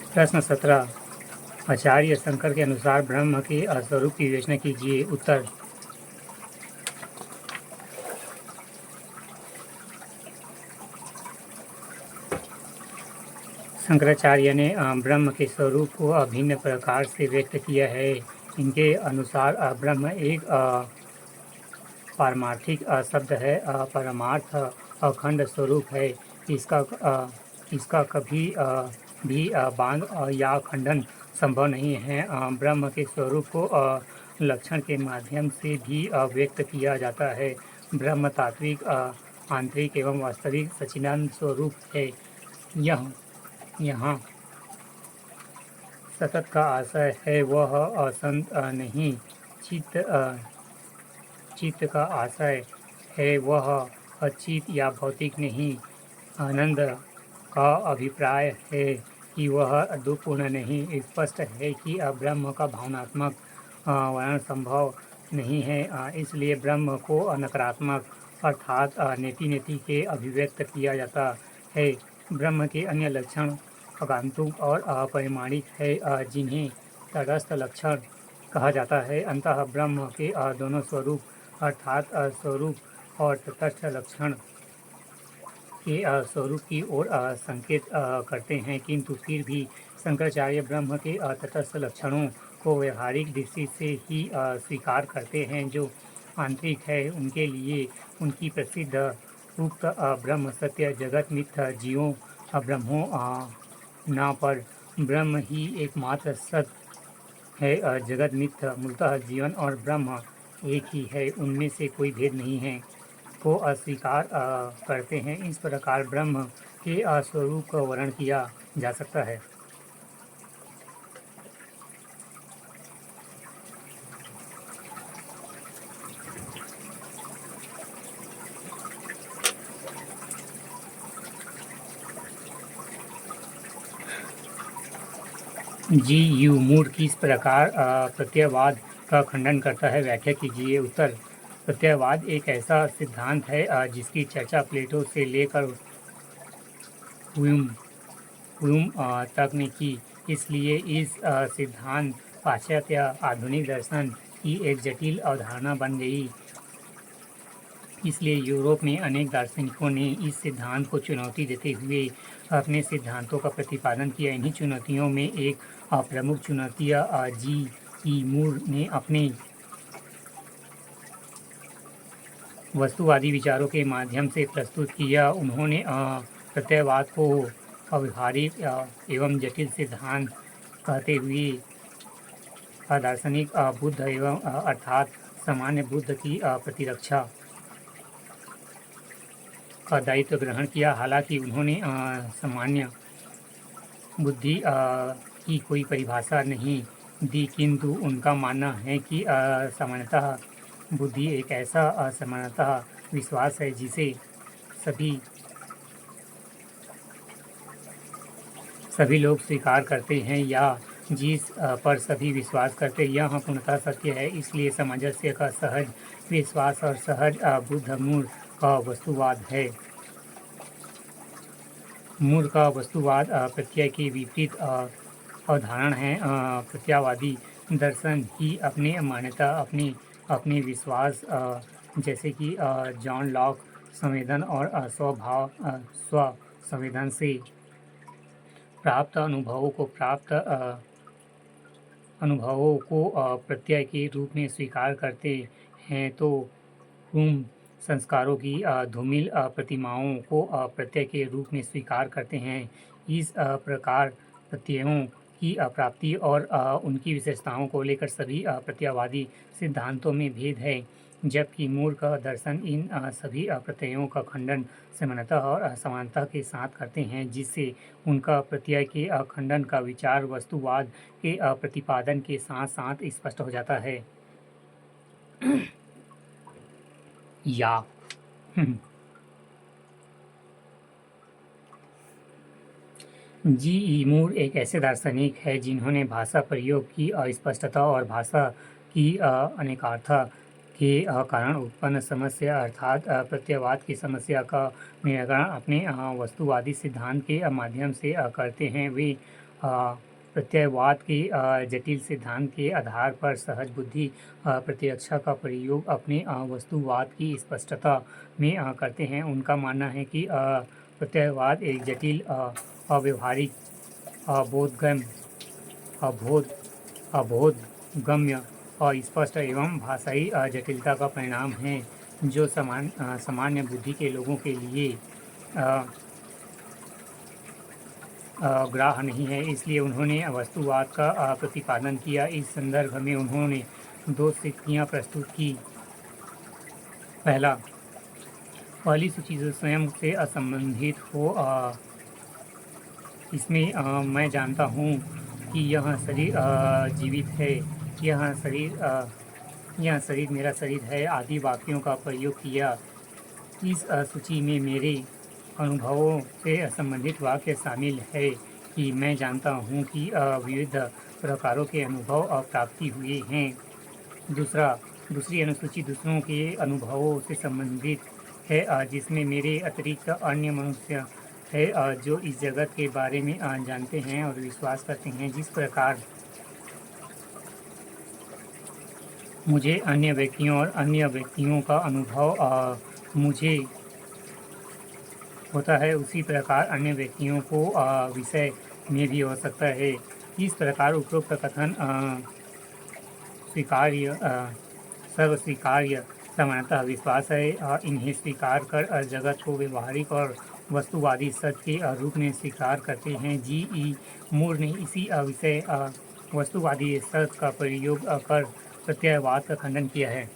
प्रश्न 17 आचार्य शंकर के अनुसार ब्रह्म के स्वरूप की विवेचना कीजिए। उत्तर शंकराचार्य ने ब्रह्म के स्वरूप को अभिन्न प्रकार से व्यक्त किया है। इनके अनुसार ब्रह्म एक पारमार्थिक शब्द है। परमार्थ अखंड स्वरूप है। इसका कभी भी बांध या खंडन संभव नहीं है। ब्रह्म के स्वरूप को लक्षण के माध्यम से भी व्यक्त किया जाता है। ब्रह्म तात्विक आंतरिक एवं वास्तविक सच्चिदानंद स्वरूप है। यहाँ सतत का आशय है, वह असंत नहीं। चित्त का आशय है, वह अचित या भौतिक नहीं। आनंद का अभिप्राय है कि वह दुःखपूर्ण नहीं। स्पष्ट है कि ब्रह्म का भावनात्मक वर्णन संभव नहीं है। इसलिए ब्रह्म को नकारात्मक अर्थात नेति के अभिव्यक्त किया जाता है। ब्रह्म के अन्य लक्षण आगंतुक और अपरिमाणिक है, जिन्हें तटस्थ लक्षण कहा जाता है। अतः ब्रह्म के दोनों स्वरूप अर्थात स्वरूप और तटस्थ लक्षण के स्वरूप की ओर संकेत करते हैं, किंतु फिर भी शंकराचार्य ब्रह्म के तटस्थ लक्षणों को व्यवहारिक दृष्टि से ही स्वीकार करते हैं, जो आंतरिक है। उनके लिए उनकी प्रसिद्ध उक्त ब्रह्म सत्य जगत मिथ्या जीवों ब्रह्मों न पर ब्रह्म ही एकमात्र सत्य है। जगत मिथ्या मूलतः जीवन और ब्रह्म एक ही है, उनमें से कोई भेद नहीं है को अस्वीकार करते हैं। इस प्रकार ब्रह्म के स्वरूप का वर्णन किया जा सकता है। जी.यू. मूर किस प्रकार प्रत्ययवाद का खंडन करता है, व्याख्या कीजिए। उत्तर प्रत्ययवाद एक ऐसा सिद्धांत है जिसकी चर्चा प्लेटो से लेकर ह्यूम तक ने की। इसलिए इस सिद्धांत पाश्चात्य आधुनिक दर्शन की एक जटिल अवधारणा बन गई। इसलिए यूरोप में अनेक दार्शनिकों ने इस सिद्धांत को चुनौती देते हुए अपने सिद्धांतों का प्रतिपादन किया। इन्हीं चुनौतियों में एक प्रमुख चुनौती जी.ई. मूर ने अपने वस्तुवादी विचारों के माध्यम से प्रस्तुत किया। उन्होंने प्रत्ययवाद को अव्यवहारिक एवं जटिल सिद्धांत कहते हुए दार्शनिक बुद्ध एवं अर्थात सामान्य बुद्ध की प्रतिरक्षा का दायित्व ग्रहण किया। हालांकि उन्होंने सामान्य बुद्धि की कोई परिभाषा नहीं दी, किंतु उनका मानना है कि सामान्यतः बुद्धि एक ऐसा सामान्यतः विश्वास है जिसे सभी लोग स्वीकार करते हैं या जिस पर सभी विश्वास करते हैं। यह पूर्णतः सत्य है। इसलिए सामंजस्य का सहज विश्वास और सहज बुद्ध मूल का वस्तुवाद है। मूल का वस्तुवाद प्रत्यय के विपरीत अवधारण है। प्रत्ययवादी दर्शन ही अपने मान्यता अपने विश्वास जैसे कि जॉन लॉक संवेदन और स्व संवेदन से प्राप्त अनुभवों को प्रत्यय के रूप में स्वीकार करते हैं, तो हुम संस्कारों की धूमिल प्रतिमाओं को प्रत्यय के रूप में स्वीकार करते हैं। इस प्रकार प्रत्ययों की प्राप्ति और उनकी विशेषताओं को लेकर सभी प्रत्ययवादी सिद्धांतों में भेद है, जबकि मूल का दर्शन इन सभी प्रत्ययों का खंडन समानता और असमानता के साथ करते हैं, जिससे उनका प्रत्यय के खंडन का विचार वस्तुवाद के प्रतिपादन के साथ साथ स्पष्ट हो जाता है। या जी.ई. मूर एक ऐसे दार्शनिक है जिन्होंने भाषा प्रयोग की अस्पष्टता और भाषा की अनेकार्थता के कारण उत्पन्न समस्या अर्थात प्रत्ययवाद की समस्या का निराकरण अपने वस्तुवादी सिद्धांत के माध्यम से करते हैं। वे प्रत्ययवाद के जटिल सिद्धांत के आधार पर सहज बुद्धि प्रत्यक्षा का प्रयोग अपने वस्तुवाद की स्पष्टता में करते हैं। उनका मानना है कि प्रत्ययवाद एक जटिल, अव्यवहारिक, अबोधगम्य अबोध अबोधगम्य और स्पष्ट एवं भाषाई जटिलता का परिणाम है, जो सामान्य बुद्धि के लोगों के लिए ग्राह्य नहीं है। इसलिए उन्होंने वस्तुवाद का प्रतिपादन किया। इस संदर्भ में उन्होंने 2 स्थितियाँ प्रस्तुत की। पहली सूची जो स्वयं से असंबंधित हो, इसमें मैं जानता हूँ कि यह शरीर जीवित है, यह शरीर मेरा शरीर है आदि वाक्यों का प्रयोग किया। इस सूची में मेरे अनुभवों से संबंधित वाक्य शामिल है कि मैं जानता हूँ कि विविध प्रकारों के अनुभव और प्राप्ति हुए हैं। दूसरी अनुसूची दूसरों के अनुभवों से संबंधित है, जिसमें मेरे अतिरिक्त अन्य मनुष्य है जो इस जगत के बारे में जानते हैं और विश्वास करते हैं। जिस प्रकार मुझे अन्य व्यक्तियों और अन्य व्यक्तियों का अनुभव मुझे होता है, उसी प्रकार अन्य व्यक्तियों को विषय में भी हो सकता है। इस प्रकार उपरोक्त कथन सर्वस्वीकार्य सामान्यतः विश्वास है। इन्हें स्वीकार कर जगत को व्यवहारिक और वस्तुवादी सत्य के रूप में स्वीकार करते हैं। जी.ई. मूर ने इसी विषय वस्तुवादी सत्य का प्रयोग कर प्रत्ययवाद का खंडन किया है।